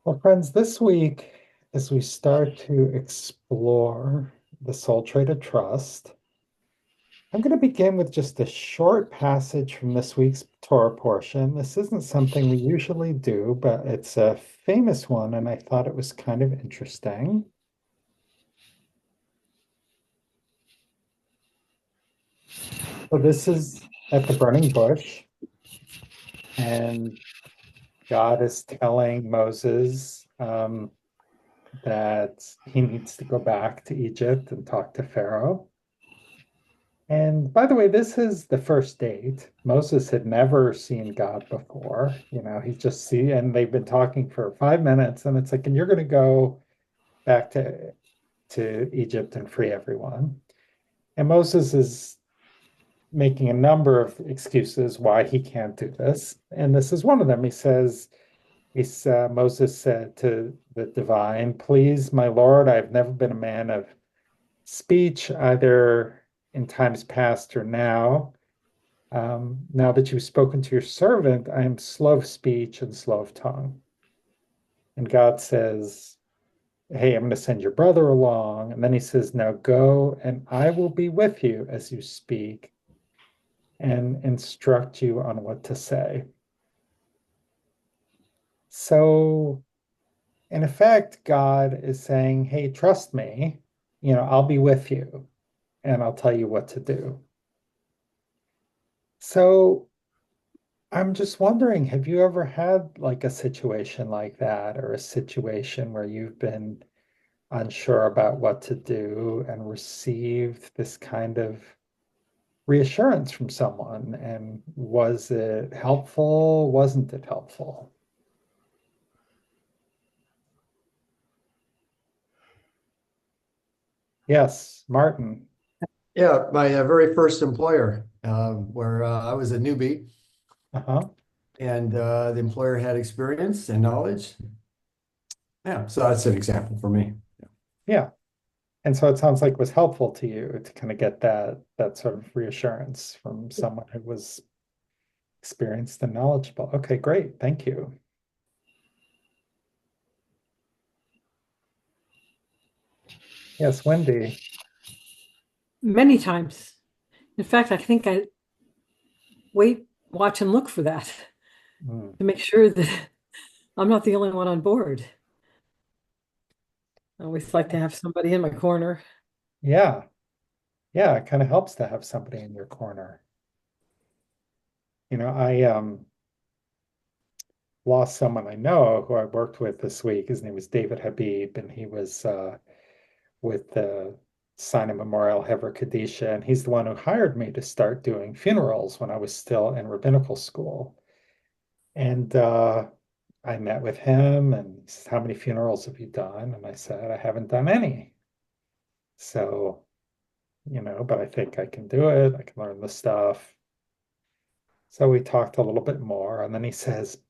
Well, friends, this week, as we start to explore the soul trait of trust, I'm going to begin with just a short passage from this week's Torah portion. This isn't something we usually do, but it's a famous one, and I thought it was kind of interesting. So, this is at the burning bush, and God is telling Moses that he needs to go back to Egypt and talk to Pharaoh. And by the way, this is the first date. Moses had never seen God before. He just see, and they've been talking for 5 minutes, and it's like, and you're going to go back to Egypt and free everyone. And Moses is making a number of excuses why he can't do this, and this is one of them. He says, Moses said to the divine, "Please, my Lord, I've never been a man of speech, either in times past or now. Now that you've spoken to your servant, I am slow of speech and slow of tongue." And God says, "Hey, I'm going to send your brother along." And then he says, "Now go, and I will be with you as you speak and instruct you on what to say." So, in effect, God is saying, "Hey, trust me. I'll be with you and I'll tell you what to do." So, I'm just wondering, have you ever had like a situation like that, or a situation where you've been unsure about what to do and received this kind of reassurance from someone? And was it helpful? Wasn't it helpful? Yes, Martin. Yeah, my very first employer, where I was a newbie, Uh-huh. and the employer had experience and knowledge. Yeah, so that's an example for me. Yeah. And so it sounds like it was helpful to you to kind of get that sort of reassurance from someone who was experienced and knowledgeable. Okay, great. Thank you. Yes, Wendy. Many times. In fact, I think I wait, watch, and look for that Mm. to make sure that I'm not the only one on board. I always like to have somebody in my corner. Yeah. Yeah, it kind of helps to have somebody in your corner. I lost someone I know who I worked with this week. His name was David Habib, and he was with the Sinai Memorial Hever Kadisha, and he's the one who hired me to start doing funerals when I was still in rabbinical school. And I met with him, and he said, "How many funerals have you done?" And I said, "I haven't done any." So, but I think I can do it. I can learn the stuff. So we talked a little bit more, and then he says,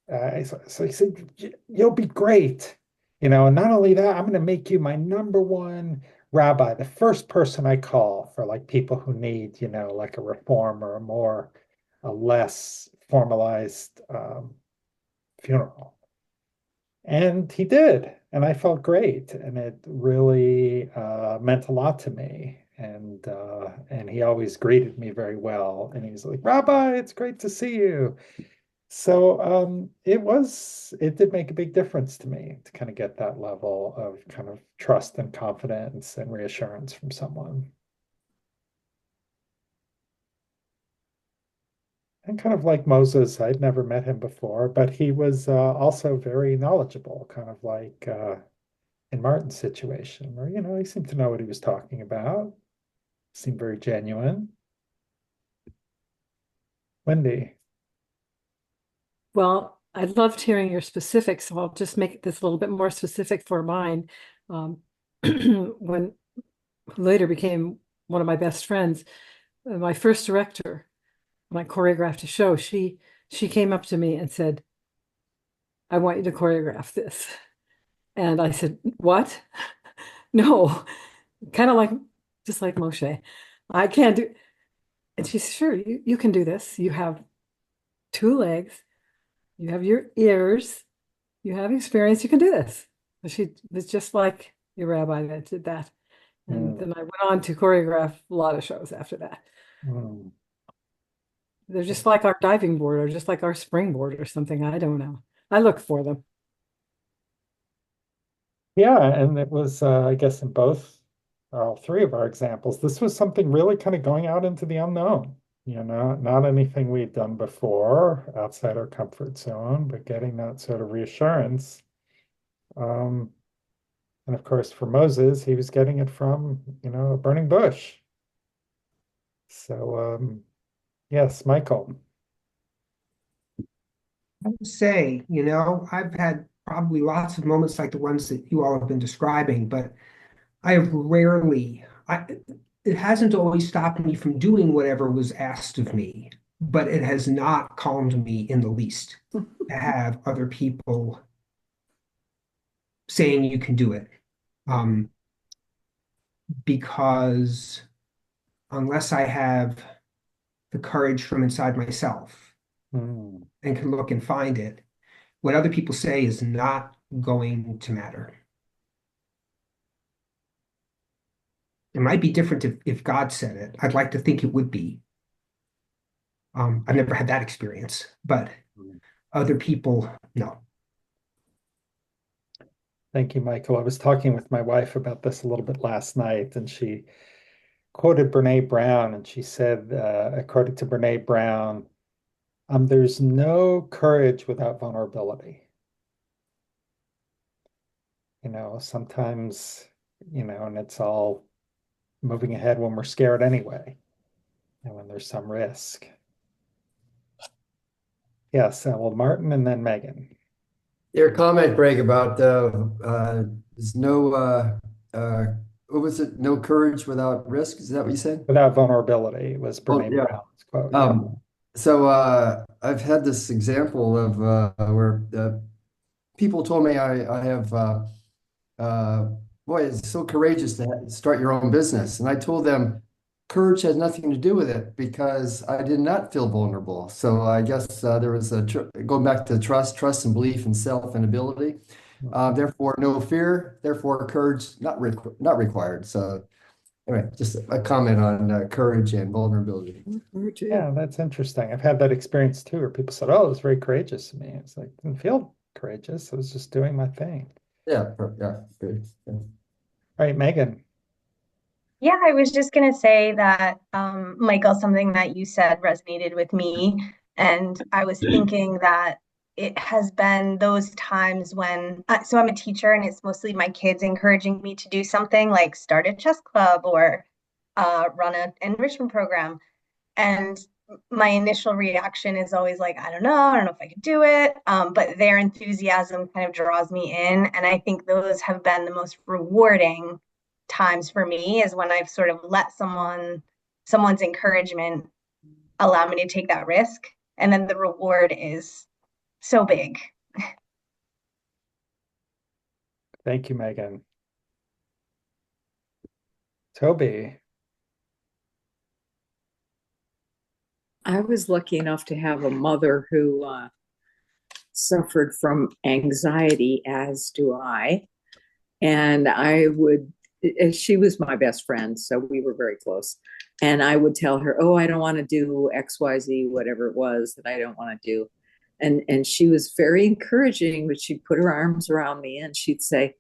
so he said, "You'll be great. And not only that, I'm going to make you my number one rabbi, the first person I call for like people who need, like a reform or a less formalized funeral." And he did. And I felt great. And it really meant a lot to me. And he always greeted me very well. And he was like, "Rabbi, it's great to see you." So it did make a big difference to me to kind of get that level of kind of trust and confidence and reassurance from someone. And kind of like Moses, I'd never met him before, but he was also very knowledgeable, kind of like in Martin's situation, where, he seemed to know what he was talking about, seemed very genuine. Wendy. Well, I loved hearing your specifics, so I'll just make this a little bit more specific for mine. Um, when who later became one of my best friends, my first director, when I choreographed a show, she came up to me and said, "I want you to choreograph this." And I said, "What?" No, kind of like just like Moshe. I can't do. And she said, "Sure, you can do this. You have two legs, you have your ears, you have experience, you can do this. She was just like your rabbi that did that. And Mm, then I went on to choreograph a lot of shows after that. mm. They're just like our diving board or just like our springboard or something. I don't know. I look for them. Yeah, and it was, I guess, in both, all three of our examples, this was something really kind of going out into the unknown. Not anything we'd done before outside our comfort zone, but getting that sort of reassurance. Um, and of course, for Moses, he was getting it from, a burning bush. So, yes, Michael. I would say, I've had probably lots of moments like the ones that you all have been describing, but I have it hasn't always stopped me from doing whatever was asked of me, but it has not calmed me in the least to have other people saying you can do it. Um, because unless I have the courage from inside myself Hmm. and can look and find it, what other people say is not going to matter. It might be different if God said it. I'd like to think it would be. I've never had that experience, but other people, no. Thank you, Michael. I was talking with my wife about this a little bit last night, and she quoted Brene Brown, and she said, according to Brene Brown, there's no courage without vulnerability. Sometimes, and it's all moving ahead when we're scared anyway, and when there's some risk. Yes, well, Martin and then Megan. Your comment, Greg, about there's no what was it? No courage without risk. Is that what you said? Without vulnerability was Oh, Brene yeah. Brown's quote. Yeah. So I've had this example of where people told me I have uh, boy, it's so courageous to start your own business. And I told them courage has nothing to do with it because I did not feel vulnerable. So I guess there was going back to trust and belief in self and ability. Therefore, no fear. Therefore, courage not required. So anyway, just a comment on courage and vulnerability. Yeah, that's interesting. I've had that experience too, where people said, "Oh, it was very courageous to me." It's like, didn't feel courageous. I was just doing my thing. Yeah, yeah, good. Yeah. All right, Megan. Yeah, I was just going to say that, Michael, something that you said resonated with me. And I was thinking that it has been those times when, so I'm a teacher and it's mostly my kids encouraging me to do something like start a chess club or run an enrichment program. And my initial reaction is always like, I don't know if I could do it. But their enthusiasm kind of draws me in. And I think those have been the most rewarding times for me is when I've sort of let someone's encouragement allow me to take that risk. And then the reward is so big. Thank you, Megan. Toby. I was lucky enough to have a mother who suffered from anxiety, as do I. And she was my best friend, so we were very close. And I would tell her, oh, I don't want to do XYZ, whatever it was that I don't want to do. And she was very encouraging, but she'd put her arms around me and she'd say,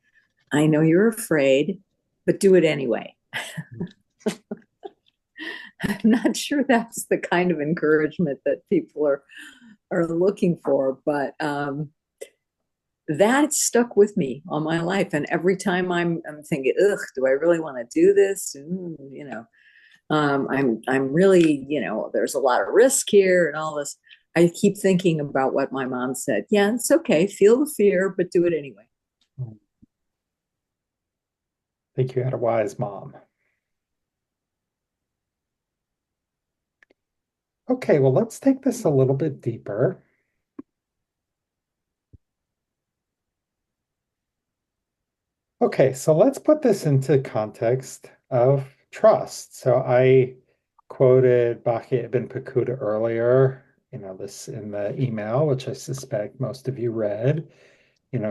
I know you're afraid, but do it anyway. I'm not sure that's the kind of encouragement that people are looking for, but that stuck with me all my life. And every time I'm thinking, ugh, do I really want to do this? I'm really, there's a lot of risk here and all this. I keep thinking about what my mom said. Yeah, it's okay. Feel the fear, but do it anyway. I think you had a wise mom. Okay, well, let's take this a little bit deeper. Okay, so let's put this into context of trust. So I quoted Baki ibn Pakuda earlier, this in the email, which I suspect most of you read.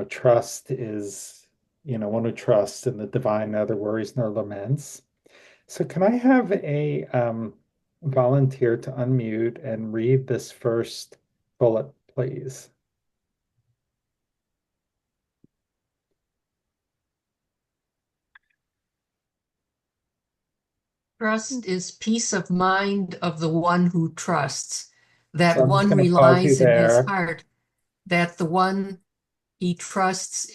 trust is, one who trusts in the divine, neither worries nor laments. So can I have a volunteer to unmute and read this first bullet, please? Trust is peace of mind of the one who trusts, that So I'm just one going to pause you relies in his there. heart, that the one he trusts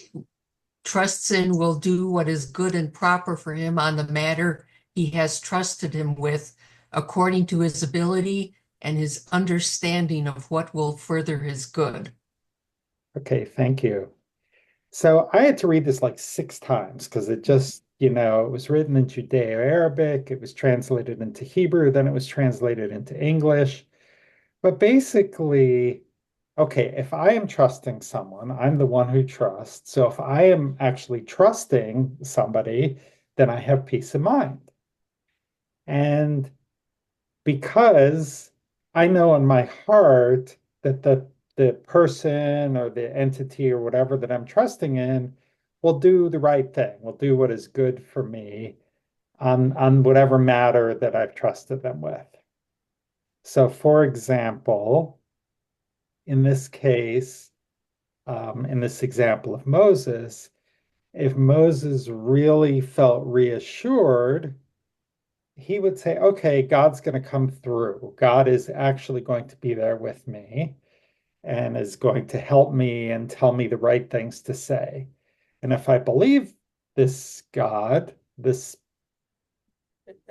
in will do what is good and proper for him on the matter he has trusted him with, according to his ability and his understanding of what will further his good. Okay, thank you. So I had to read this like 6 times because it just, it was written in Judeo-Arabic, it was translated into Hebrew, then it was translated into English. But basically, okay, if I am trusting someone, I'm the one who trusts. So if I am actually trusting somebody, then I have peace of mind. And because I know in my heart that the person or the entity or whatever that I'm trusting in will do the right thing, will do what is good for me on whatever matter that I've trusted them with. So, for example, in this case, in this example of Moses, if Moses really felt reassured, he would say, okay, God's going to come through. God is actually going to be there with me and is going to help me and tell me the right things to say. And if I believe this God, this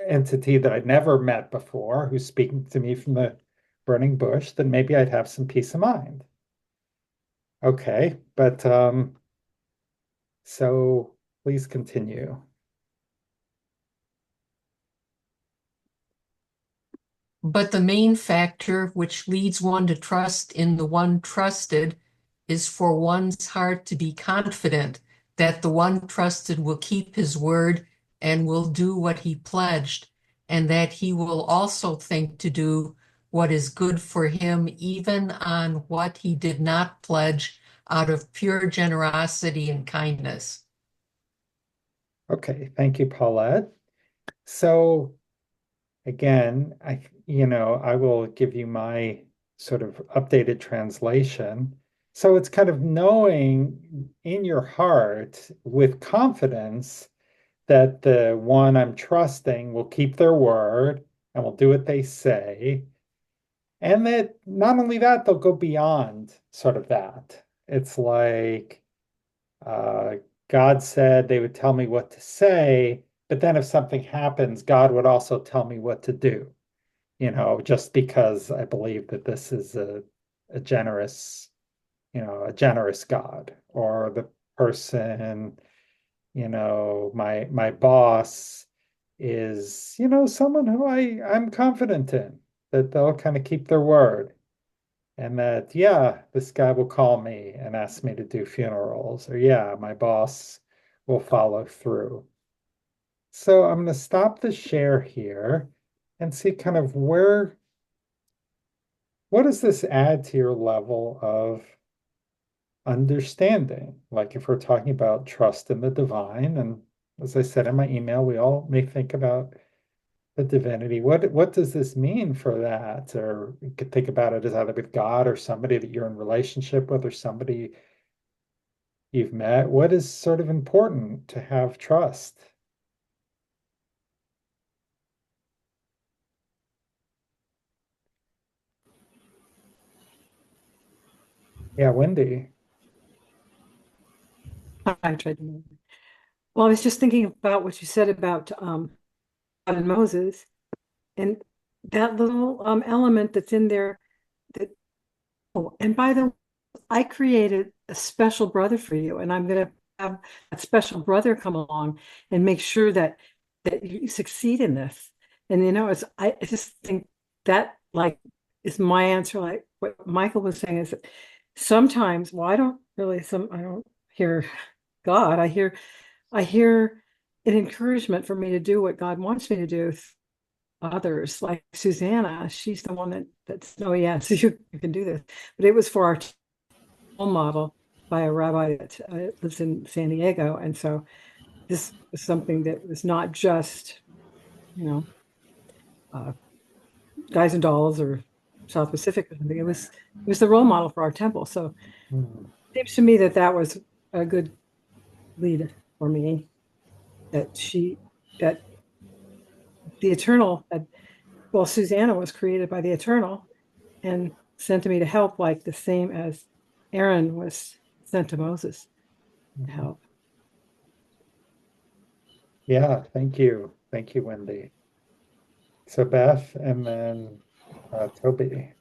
entity that I'd never met before, who's speaking to me from the burning bush, then maybe I'd have some peace of mind. Okay, but so please continue. But the main factor which leads one to trust in the one trusted is for one's heart to be confident that the one trusted will keep his word and will do what he pledged, and that he will also think to do what is good for him, even on what he did not pledge out of pure generosity and kindness. Okay, thank you, Paulette. So again, I will give you my sort of updated translation. So it's kind of knowing in your heart with confidence that the one I'm trusting will keep their word and will do what they say. And that not only that, they'll go beyond sort of that. It's like uh, God said they would tell me what to say, but then if something happens, God would also tell me what to do, just because I believe that this is a generous, a generous God, or the person, my boss is, someone who I'm confident in, that they'll kind of keep their word. And that, yeah, this guy will call me and ask me to do funerals, or yeah, my boss will follow through. So I'm going to stop the share here and see kind of what does this add to your level of understanding? Like if we're talking about trust in the divine, and as I said in my email, we all may think about the divinity. What does this mean for that? Or you could think about it as either with God or somebody that you're in relationship with or somebody you've met. What is sort of important to have trust? Yeah, Wendy. I tried to move. Well, I was just thinking about what you said about God and Moses, and that little element that's in there. That, oh, and by the way, I created a special brother for you, and I'm going to have that special brother come along and make sure that you succeed in this. And I just think that like is my answer. Like what Michael was saying is that sometimes, well, I don't hear God. I hear an encouragement for me to do what God wants me to do. Others like Susanna, she's the one that's oh yes, you can do this. But it was for our role model by a rabbi that lives in San Diego. And so this was something that was not just, Guys and Dolls or South Pacific or something. It was the role model for our temple. So it seems to me that was a good lead for me. That the Eternal Susanna was created by the Eternal and sent to me to help, like the same as Aaron was sent to Moses to help. Yeah, thank you. Thank you, Wendy. So Beth and then Toby.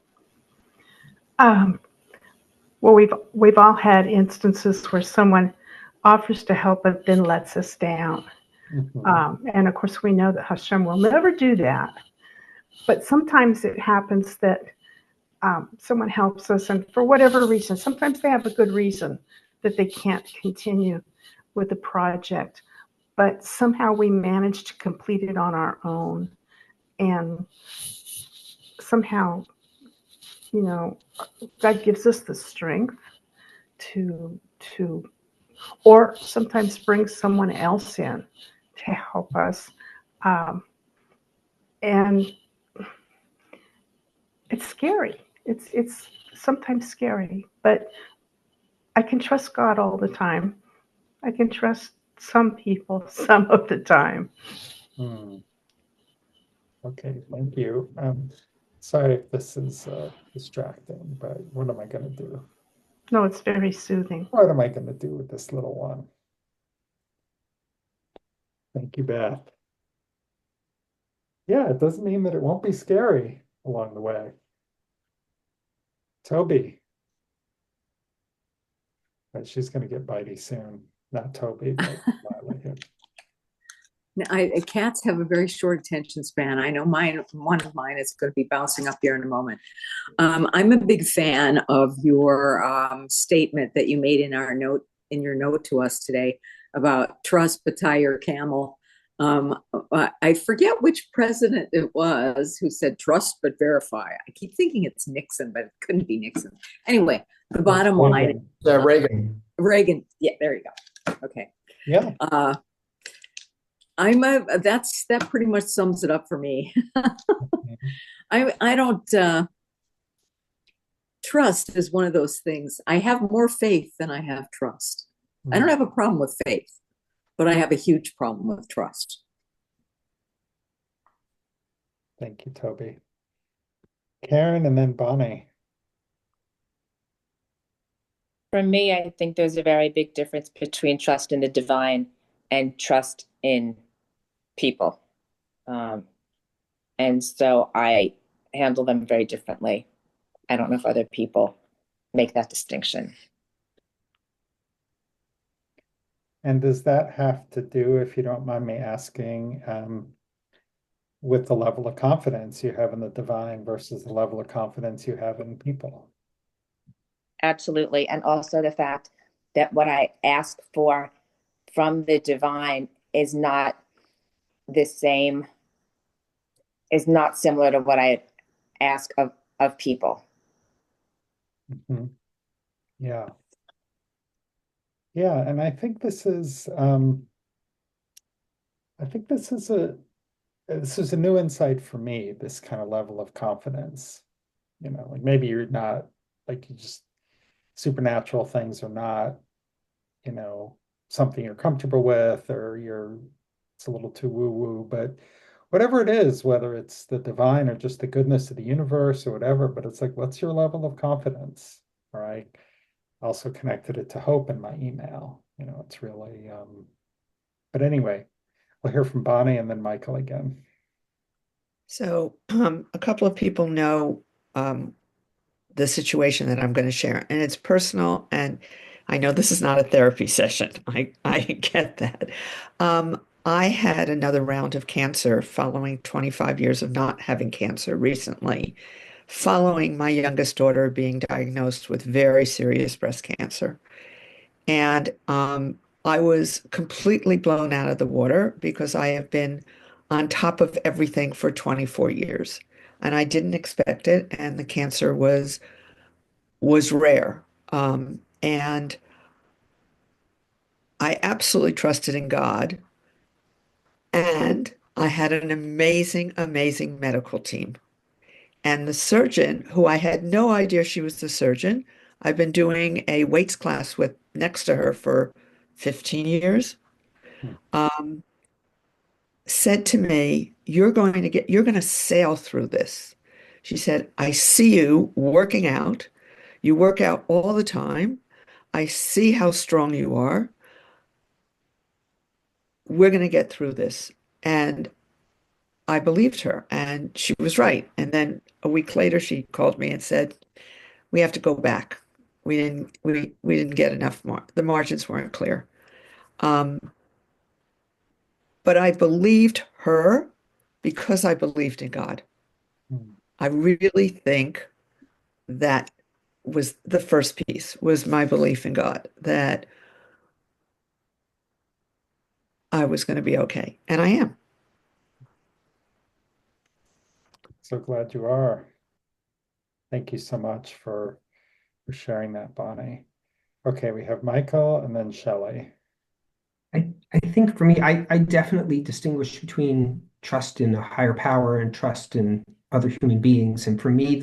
Well, we've all had instances where someone offers to help but then lets us down. And of course, we know that Hashem will never do that. But sometimes it happens that someone helps us, and for whatever reason, sometimes they have a good reason that they can't continue with the project, but somehow we manage to complete it on our own. And somehow, God gives us the strength to or sometimes bring someone else in to help us. And it's scary. It's sometimes scary, but I can trust God all the time. I can trust some people some of the time. Okay, thank you. Sorry if this is distracting, but what am I going to do? No, it's very soothing. What am I going to do with this little one? Thank you, Beth. Yeah, it doesn't mean that it won't be scary along the way. Toby. But she's going to get bitey soon. Not Toby, but Lila. Cats have a very short attention span. I know one of mine is going to be bouncing up here in a moment. I'm a big fan of your statement that you made in your note to us today about trust but tie your camel. I forget which president it was who said trust but verify. I keep thinking it's Nixon, but it couldn't be Nixon. Anyway, the bottom line. Reagan. Reagan. Yeah, there you go. Okay. Yeah. That pretty much sums it up for me. I don't trust is one of those things. I have more faith than I have trust. I don't have a problem with faith, but I have a huge problem with trust. Thank you, Toby. Karen and then Bonnie. For me, I think there's a very big difference between trust in the divine and trust in people. And so I handle them very differently. I don't know if other people make that distinction. And does that have to do, if you don't mind me asking, with the level of confidence you have in the divine versus the level of confidence you have in people? Absolutely. And also the fact that what I ask for from the divine is not the same, is not similar to what I ask of people. Yeah. Yeah, and I think this is a new insight for me, this kind of level of confidence. Like maybe you're not, like, you just supernatural things are not, something you're comfortable with, or it's a little too woo-woo, but whatever it is, whether it's the divine or just the goodness of the universe or whatever, but it's like, what's your level of confidence? All right. Also connected it to hope in my email. It's really, but anyway, we'll hear from Bonnie and then Michael again. So a couple of people know the situation that I'm going to share, and it's personal, and I know this is not a therapy session. I get that. I had another round of cancer following 25 years of not having cancer recently, following my youngest daughter being diagnosed with very serious breast cancer. And I was completely blown out of the water because I have been on top of everything for 24 years. And I didn't expect it. And the cancer was rare. And I absolutely trusted in God, and I had an amazing, amazing medical team. And the surgeon, who I had no idea she was the surgeon, I've been doing a weights class with next to her for 15 years, um, said to me, you're going to sail through this. She said, I see you working out. You work out all the time. I see how strong you are. We're going to get through this. And I believed her, and she was right. And then a week later, she called me and said, we have to go back. We didn't get enough more. The margins weren't clear. Um, but I believed her because I believed in God. Hmm. I really think that was the first piece, was my belief in God, that I was going to be okay. And I am. So glad you are. Thank you so much for sharing that, Bonnie. Okay, we have Michael and then Shelley. I think for me, I definitely distinguish between trust in a higher power and trust in other human beings. And for me,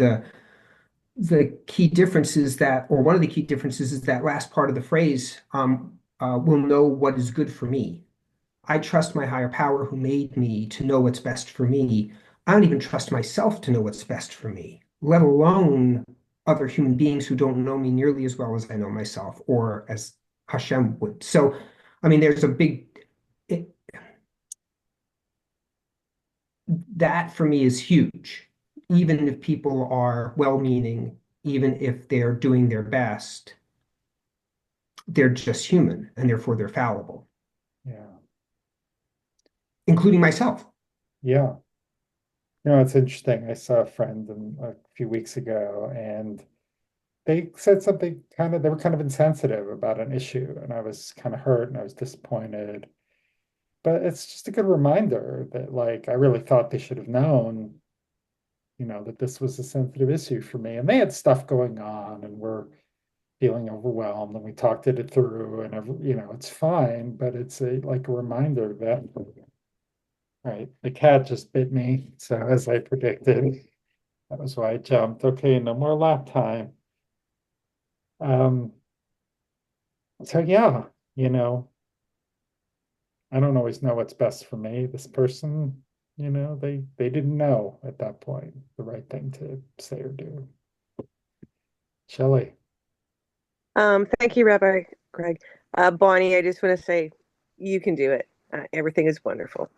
the key difference is that, or one of the key differences is that last part of the phrase, will know what is good for me. I trust my higher power who made me to know what's best for me. I don't even trust myself to know what's best for me, let alone other human beings who don't know me nearly as well as I know myself or as Hashem would. So, I mean, there's a big, it, that for me is huge. Even if people are well-meaning, even if they're doing their best, they're just human and therefore they're fallible, Yeah. including myself. Yeah. It's interesting. I saw a friend a few weeks ago, and they said something they were kind of insensitive about an issue, and I was kind of hurt and I was disappointed. But it's just a good reminder that, like, I really thought they should have known, that this was a sensitive issue for me. And they had stuff going on and were feeling overwhelmed, and we talked it through, and it's fine, but it's like a reminder that, right, the cat just bit me. So as I predicted, that was why I jumped. Okay, no more lap time. Um, so yeah, you know, I don't always know what's best for me. This person, they didn't know at that point the right thing to say or do. Shelley. Thank you, Rabbi Greg. Bonnie, I just want to say you can do it. Everything is wonderful.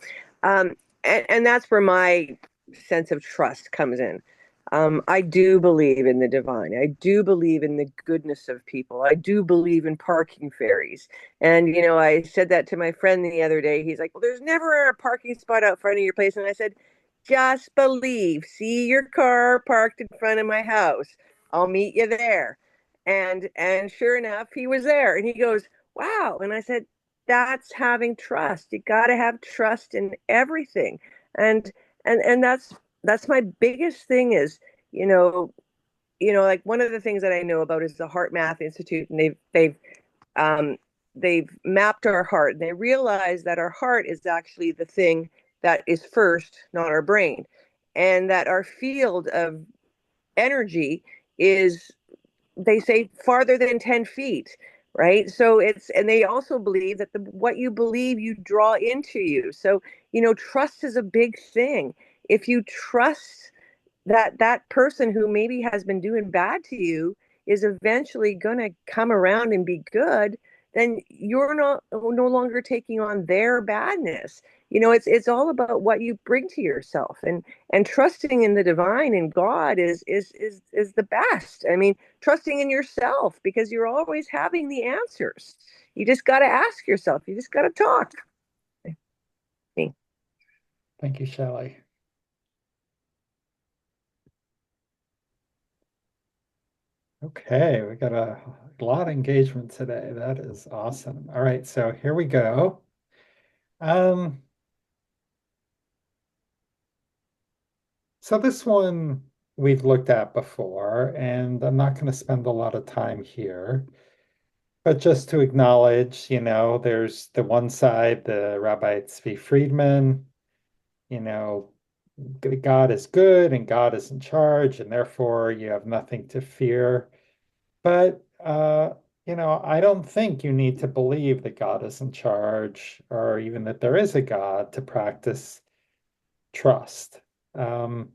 Um, and that's where my sense of trust comes in. I do believe in the divine. I do believe in the goodness of people. I do believe in parking fairies. And, I said that to my friend the other day. He's like, well, there's never a parking spot out front of your place. And I said, just believe. See your car parked in front of my house. I'll meet you there. And sure enough, he was there. And he goes, wow. And I said, that's having trust. You got to have trust in everything. And and that's my biggest thing is, you know, like one of the things that I know about is the Heart Math Institute, and um they've mapped our heart, and they realize that our heart is actually the thing that is first, not our brain, and that our field of energy is, they say, farther than 10 feet, right? So and they also believe that what you believe you draw into you. So trust is a big thing. If you trust that person who maybe has been doing bad to you is eventually going to come around and be good, then you're no longer taking on their badness. It's all about what you bring to yourself, and trusting in the divine and God is the best. I mean, trusting in yourself, because you're always having the answers. You just got to ask yourself. You just got to talk. Thank you, Shelley. Okay, we got a lot of engagement today. That is awesome. All right, so here we go. Um, so this one we've looked at before, and I'm not going to spend a lot of time here. But just to acknowledge, there's the one side, the Rabbi Tzvi Friedman, you know, God is good and God is in charge, and therefore you have nothing to fear. But I don't think you need to believe that God is in charge or even that there is a God to practice trust. And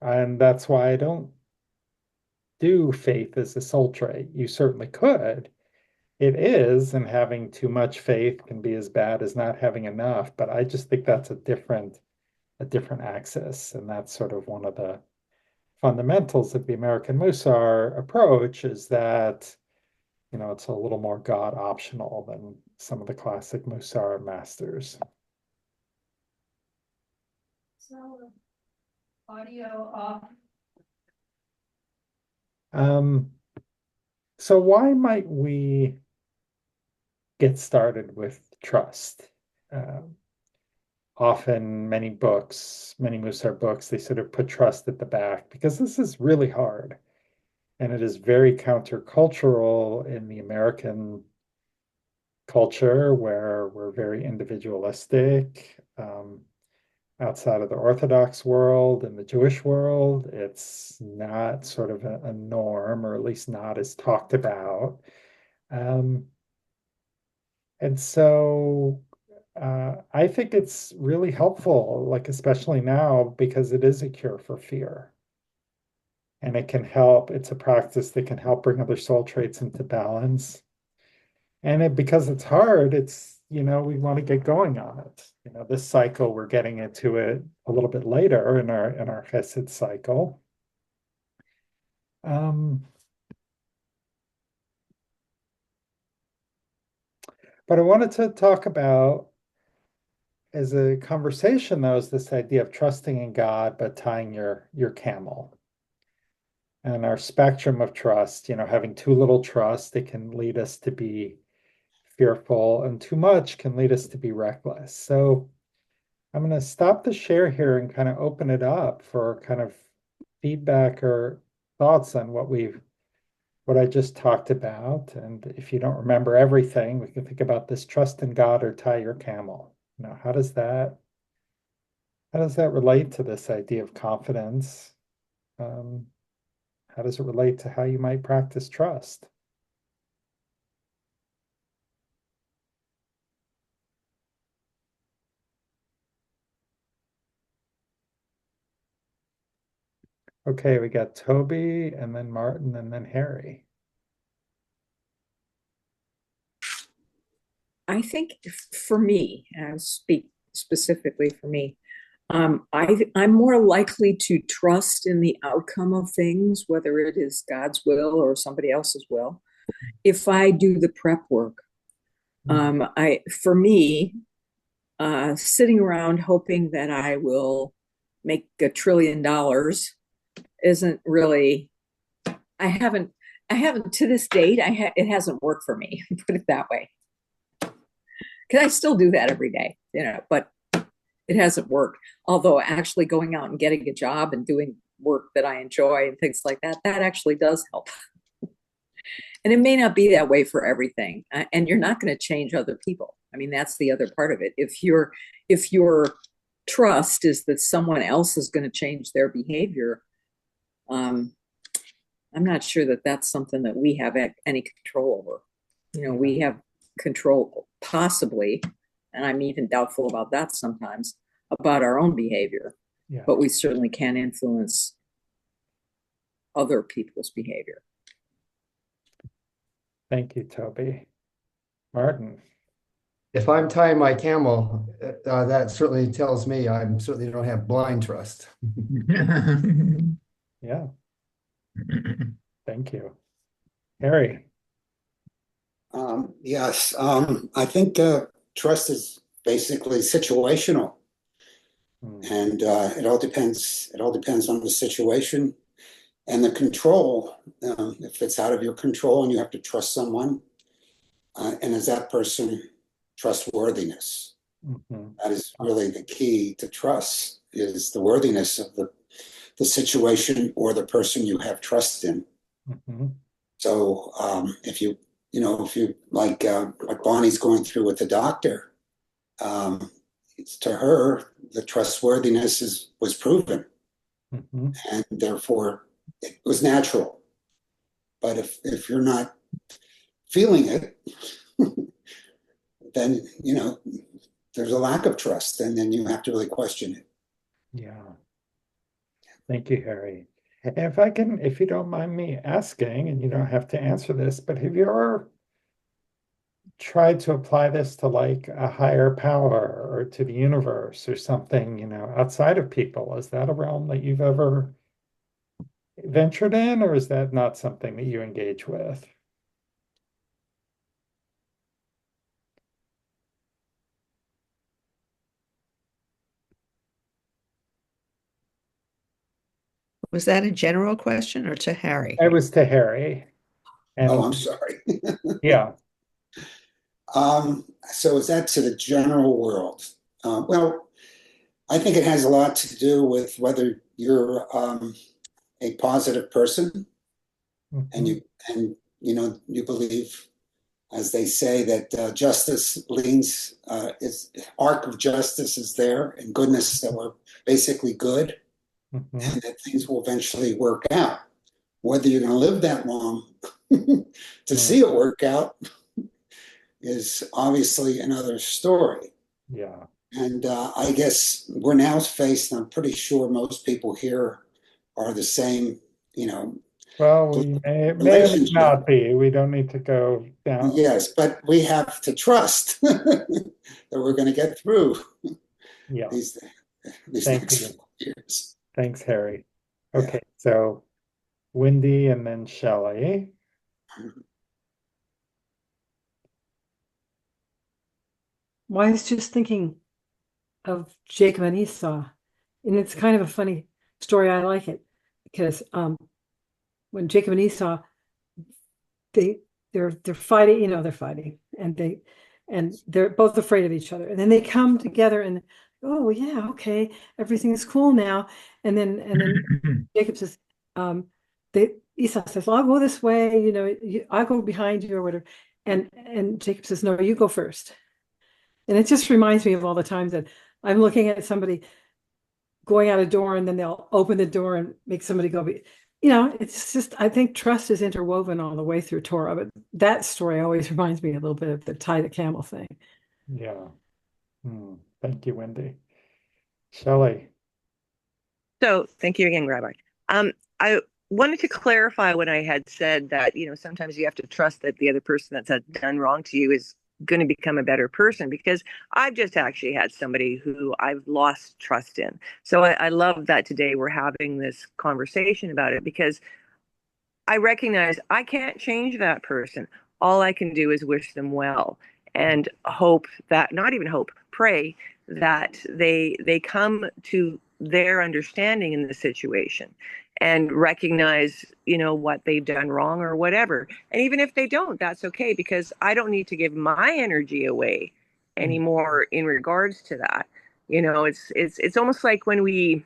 that's why I don't do faith as a soul trait. You certainly could. It is, and having too much faith can be as bad as not having enough. But I just think that's a different axis, and that's sort of one of the fundamentals of the American Mussar approach is that, it's a little more God optional than some of the classic Mussar masters. So, audio off. So why might we get started with trust? Often many Mussar books, they sort of put trust at the back because this is really hard. And it is very countercultural in the American culture where we're very individualistic. Outside of the Orthodox world and the Jewish world, it's not sort of a norm, or at least not as talked about. And so I think it's really helpful, like especially now, because it is a cure for fear. And it can help, it's a practice that can help bring other soul traits into balance. And because it's hard, we want to get going on it. This cycle, we're getting into it a little bit later in our Chesed cycle. But I wanted to talk about, as a conversation, though, is this idea of trusting in God, but tying your camel. And our spectrum of trust, having too little trust, it can lead us to be fearful, and too much can lead us to be reckless. So I'm going to stop the share here and kind of open it up for kind of feedback or thoughts on what I just talked about. And if you don't remember everything, we can think about this: trust in God or tie your camel. How does that relate to this idea of confidence? How does it relate to how you might practice trust? Okay, we got Toby and then Martin and then Harry. I think for me, and I speak specifically for me, I'm more likely to trust in the outcome of things, whether it is God's will or somebody else's will, if I do the prep work. For me, sitting around hoping that I will make $1 trillion isn't really. I haven't to this date. It hasn't worked for me. Put it that way. Because I still do that every day, but it hasn't worked. Although actually going out and getting a job and doing work that I enjoy and things like that actually does help. And it may not be that way for everything. And you're not going to change other people. I mean, that's the other part of it. If your trust is that someone else is going to change their behavior, I'm not sure that that's something that we have any control over. We have control possibly, and I'm even doubtful about that sometimes, about our own behavior. Yeah. But we certainly can influence other people's behavior. Thank you, Toby. Martin. If I'm tying my camel, that certainly tells me I certainly don't have blind trust. Yeah. Thank you. Harry. Yes, I think trust is basically situational, and it all depends. It all depends on the situation and the control. If it's out of your control and you have to trust someone, and is that person trustworthiness? That is really the key to trust: is the worthiness of the situation or the person you have trust in. So if you if you like what Bonnie's going through with the doctor, it's to her the trustworthiness was proven, Mm-hmm. and therefore it was natural. But if you're not feeling it, then there's a lack of trust, and then you have to really question it. Yeah. Thank you, Harry. And if you don't mind me asking, and you don't have to answer this, but have you ever tried to apply this to like a higher power or to the universe or something, outside of people? Is that a realm that you've ever ventured in, or is that not something that you engage with? Was that a general question or to Harry? I was to Harry. And Oh, I'm sorry. yeah. So is that to the general world? Well, I think it has a lot to do with whether you're a positive person, and you believe, as they say, that justice leans, is arc of justice is there, and goodness, that we're basically good, Mm-hmm. and that things will eventually work out. Whether you're going to live that long to see it work out is obviously another story. Yeah. And I guess we're now faced, and I'm pretty sure most people here are the same, Well, we may or may relationship. not be. We don't need to go down. Yes, but we have to trust that we're going to get through Yeah. these Thank next you. years. Thanks, Harry. Okay, so Wendy and then Shelley. Well, I was just thinking of Jacob and Esau, and it's kind of a funny story. I like it because when Jacob and Esau, they're fighting, they're fighting, and they're both afraid of each other, and then they come together and, oh yeah, okay, everything's cool now, and then Jacob says, Esau says, well, I'll go this way, I'll go behind you or whatever, and Jacob says, no, you go first. And it just reminds me of all the times that I'm looking at somebody going out a door and then they'll open the door and make somebody go. It's just, I think trust is interwoven all the way through Torah. But that story always reminds me a little bit of the tie the camel thing. Yeah. Thank you, Wendy. Shelley. So thank you again, Rabbi. I wanted to clarify when I had said that, sometimes you have to trust that the other person that's done wrong to you is going to become a better person, because I've just actually had somebody who I've lost trust in. So I love that today we're having this conversation about it, because I recognize I can't change that person. All I can do is wish them well and hope that, not even hope, pray that they come to their understanding in the situation and recognize, what they've done wrong or whatever. And even if they don't, that's okay, because I don't need to give my energy away anymore in regards to that. It's almost like when we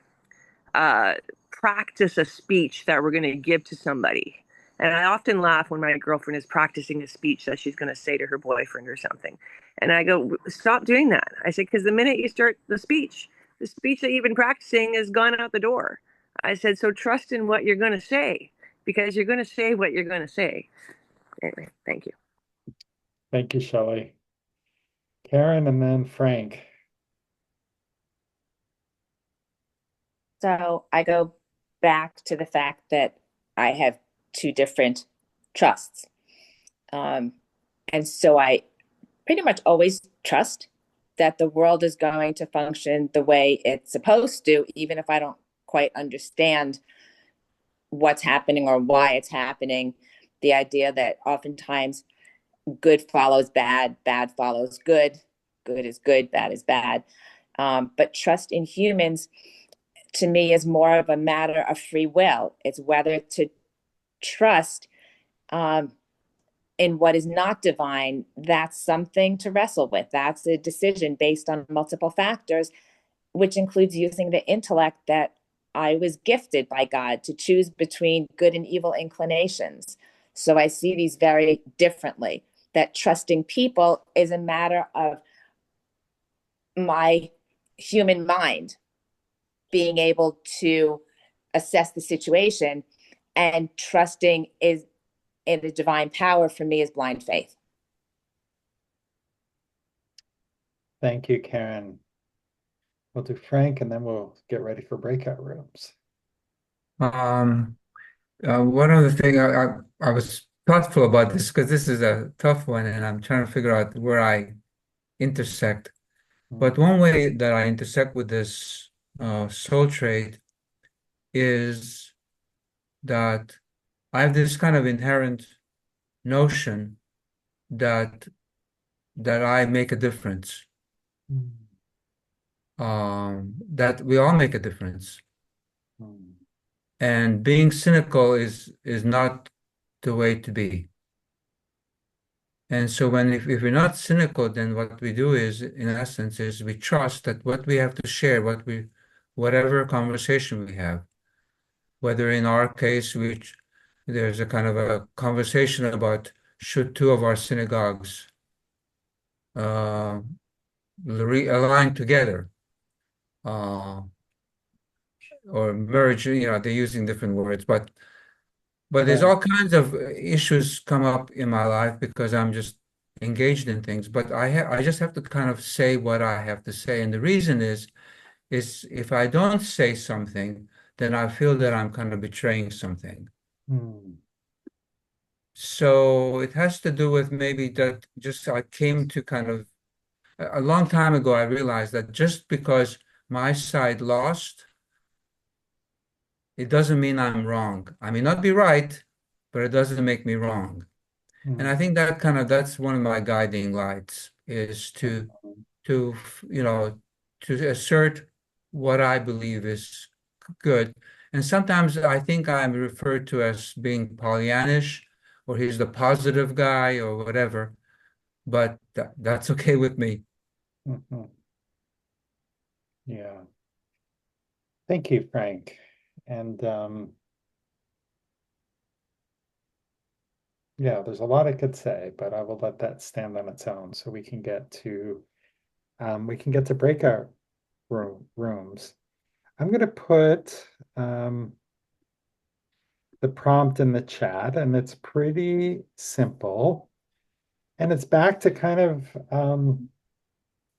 practice a speech that we're going to give to somebody. And I often laugh when my girlfriend is practicing a speech that she's going to say to her boyfriend or something. And I go, stop doing that. I say, because the minute you start the speech that you've been practicing has gone out the door. I said, so trust in what you're going to say, because you're going to say what you're going to say. Anyway, thank you. Thank you, Shelley. Karen and then Frank. So I go back to the fact that I have two different trusts. And so I pretty much always trust that the world is going to function the way it's supposed to, even if I don't quite understand what's happening or why it's happening. The idea that oftentimes good follows bad, bad follows good, good is good, bad is bad. But trust in humans, to me, is more of a matter of free will. It's whether to trust in what is not divine. That's something to wrestle with. That's a decision based on multiple factors, which includes using the intellect that I was gifted by God to choose between good and evil inclinations. So I see these very differently, that trusting people is a matter of my human mind being able to assess the situation, and trusting is in the divine power for me is blind faith. Thank you, Karen. We'll do Frank and then we'll get ready for breakout rooms. One other thing, I was thoughtful about this because this is a tough one and I'm trying to figure out where I intersect. But one way that I intersect with this soul trait is that I have this kind of inherent notion that I make a difference, that we all make a difference. And being cynical is not the way to be. And so if we're not cynical, then what we do is, in essence, is we trust that what we have to share, whatever conversation we have, whether in our case, there's a kind of a conversation about should two of our synagogues align together or merge, they're using different words, but there's all kinds of issues come up in my life because I'm just engaged in things. But I just have to kind of say what I have to say. And the reason is if I don't say something, then I feel that I'm kind of betraying something. So it has to do with maybe that just I came to kind of a long time ago, I realized that just because my side lost, it doesn't mean I'm wrong. I may not be right, but it doesn't make me wrong. And I think that's one of my guiding lights is to assert what I believe is good. And sometimes I think I'm referred to as being Pollyannish, or he's the positive guy or whatever, but that's okay with me. Yeah. Thank you, Frank. And yeah, there's a lot I could say, but I will let that stand on its own so we can get to breakout rooms. I'm going to put the prompt in the chat, and it's pretty simple. And it's back to kind of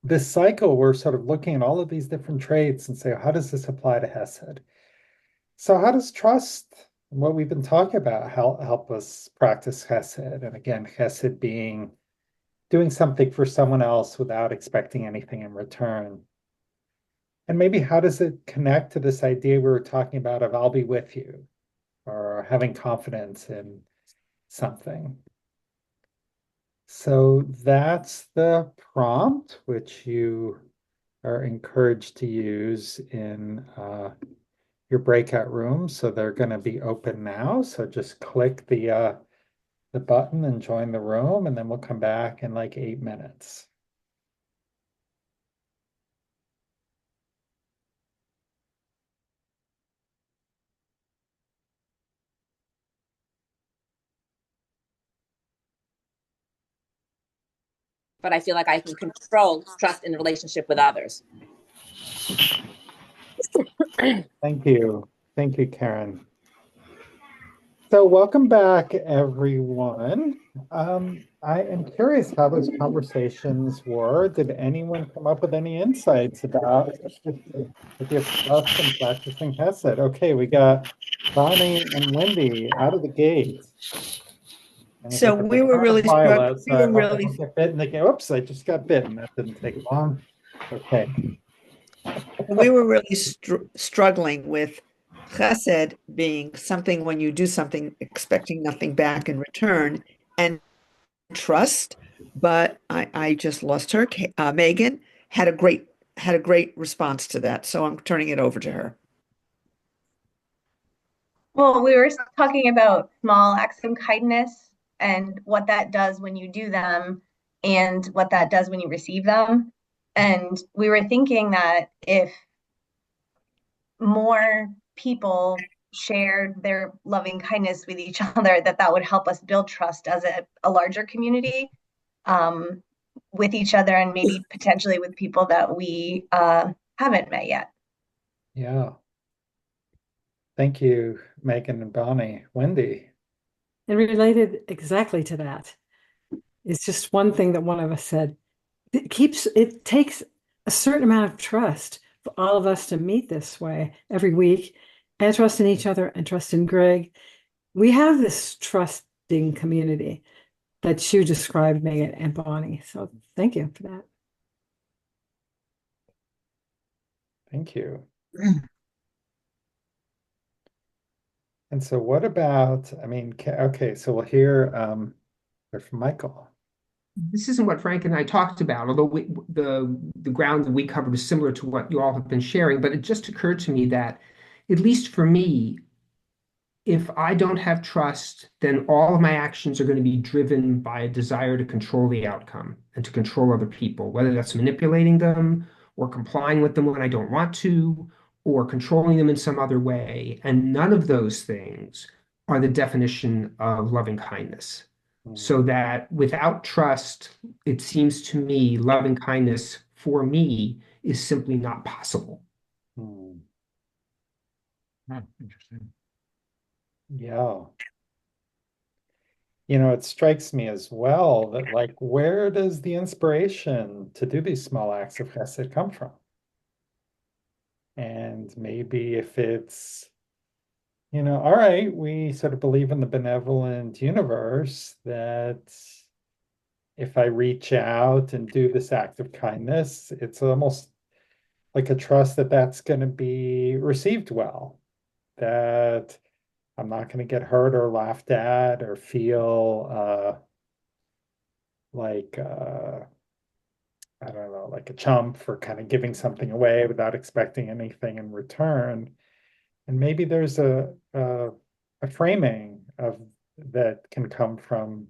this cycle. We're sort of looking at all of these different traits and say, how does this apply to Chesed? So how does trust, what we've been talking about, help us practice Chesed? And again, Chesed being doing something for someone else without expecting anything in return. And maybe how does it connect to this idea we were talking about of I'll be with you, or having confidence in something? So that's the prompt, which you are encouraged to use in your breakout room. So they're going to be open now. So just click the button and join the room, and then we'll come back in like 8 minutes. But I feel like I can control trust in relationship with others. Thank you. Thank you, Karen. So welcome back, everyone. I am curious how those conversations were. Did anyone come up with any insights about with your trust and practicing Chesed? Okay, we got Bonnie and Wendy out of the gate. So we were really struggling. So I don't get bit in the game. Oops, I just got bitten. That didn't take long. Okay. We were really struggling with Chesed being something when you do something expecting nothing back in return, and trust. But I just lost her. Megan had a great response to that, so I'm turning it over to her. Well, we were talking about small acts of kindness and what that does when you do them and what that does when you receive them. And we were thinking that if more people shared their loving kindness with each other, that would help us build trust as a larger community, with each other, and maybe potentially with people that we haven't met yet. Yeah. Thank you, Megan and Bonnie. Wendy. And related exactly to that, it's just one thing that one of us said. It takes a certain amount of trust for all of us to meet this way every week, and trust in each other and trust in Greg. We have this trusting community that you described, Megan and Bonnie. So thank you for that. Thank you. And so what about, I mean, okay, so we'll hear from Michael. This isn't what Frank and I talked about, although the ground that we covered is similar to what you all have been sharing. But it just occurred to me that, at least for me, if I don't have trust, then all of my actions are going to be driven by a desire to control the outcome and to control other people, whether that's manipulating them or complying with them when I don't want to, or controlling them in some other way. And none of those things are the definition of loving kindness. So that without trust, it seems to me, loving kindness for me is simply not possible. Interesting. Yeah. You know, it strikes me as well that, like, where does the inspiration to do these small acts of chesed come from? And maybe if it's, all right, we sort of believe in the benevolent universe, that if I reach out and do this act of kindness, it's almost like a trust that that's going to be received well, that I'm not going to get hurt or laughed at or feel like I don't know, like a chump for kind of giving something away without expecting anything in return. And maybe there's a framing of that can come from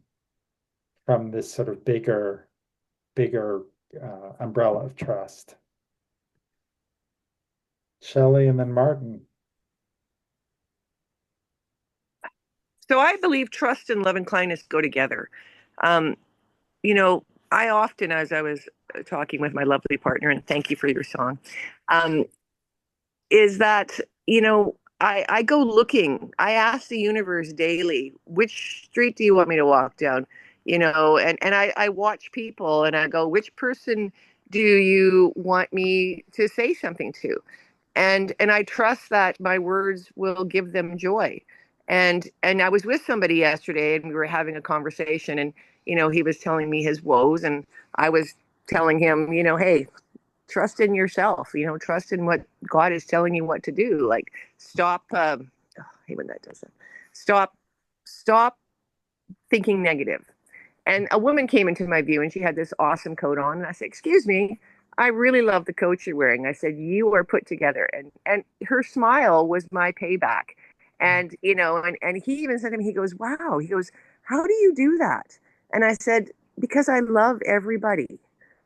this sort of bigger umbrella of trust. Shelley and then Martin. So I believe trust and love and kindness go together. You know, I often, as I was talking with my lovely partner, and thank you for your song, is that, I go looking, I ask the universe daily, which street do you want me to walk down? And I watch people and I go, which person do you want me to say something to? And I trust that my words will give them joy. And I was with somebody yesterday and we were having a conversation, and he was telling me his woes, and I was telling him, hey, trust in yourself, trust in what God is telling you what to do. Like, stop I hate when that does that. Stop thinking negative. And a woman came into my view and she had this awesome coat on. And I said, excuse me, I really love the coat you're wearing. I said, you are put together. And her smile was my payback. And, and he even said to me, he goes, wow, he goes, how do you do that? And I said, because I love everybody.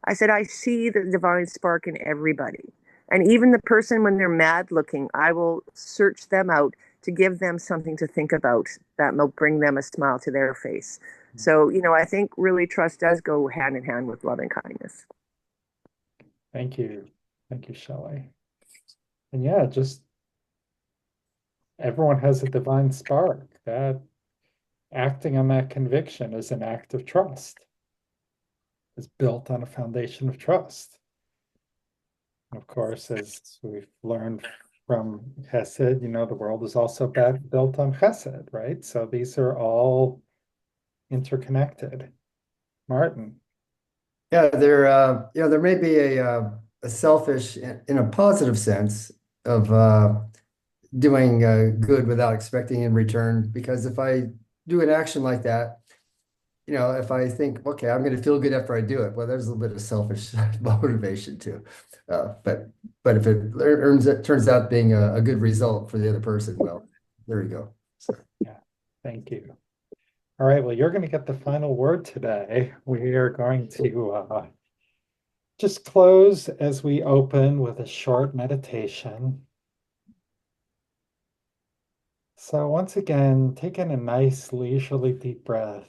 I said, I see the divine spark in everybody. And even the person when they're mad looking, I will search them out to give them something to think about that will bring them a smile to their face. So, I think really trust does go hand in hand with love and kindness. Thank you. Thank you, Shelley. And yeah, just everyone has a divine spark. That acting on that conviction is an act of trust. It's built on a foundation of trust. And of course, as we've learned from Chesed, the world is also built on Chesed, right? So these are all interconnected. Martin. Yeah, there may be a selfish, in a positive sense, of doing good without expecting in return. Because if I do an action like that, if I think, okay, I'm going to feel good after I do it, well, there's a little bit of selfish motivation too. But if it turns out being a good result for the other person, well, there you go. So. Yeah, thank you. All right, well, you're going to get the final word today. We are going to just close as we open with a short meditation. So once again, taking a nice leisurely deep breath.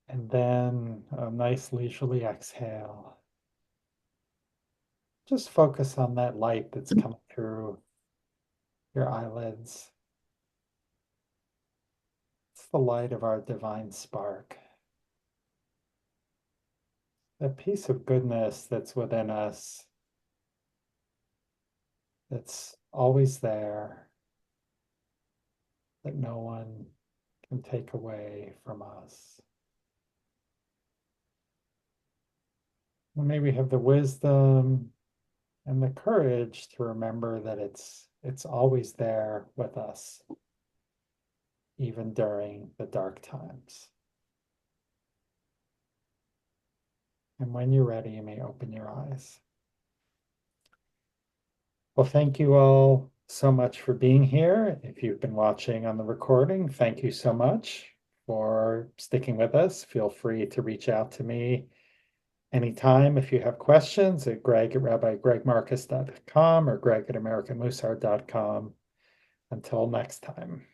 And then a nice leisurely exhale. Just focus on that light that's coming through your eyelids. It's the light of our divine spark. That piece of goodness that's within us, that's always there, that no one can take away from us. And may we have the wisdom and the courage to remember that it's always there with us, even during the dark times. And when you're ready, you may open your eyes. Well, thank you all so much for being here. If you've been watching on the recording, thank you so much for sticking with us. Feel free to reach out to me anytime if you have questions at greg@rabbigregmarcus.com or greg@americanmussar.com. Until next time.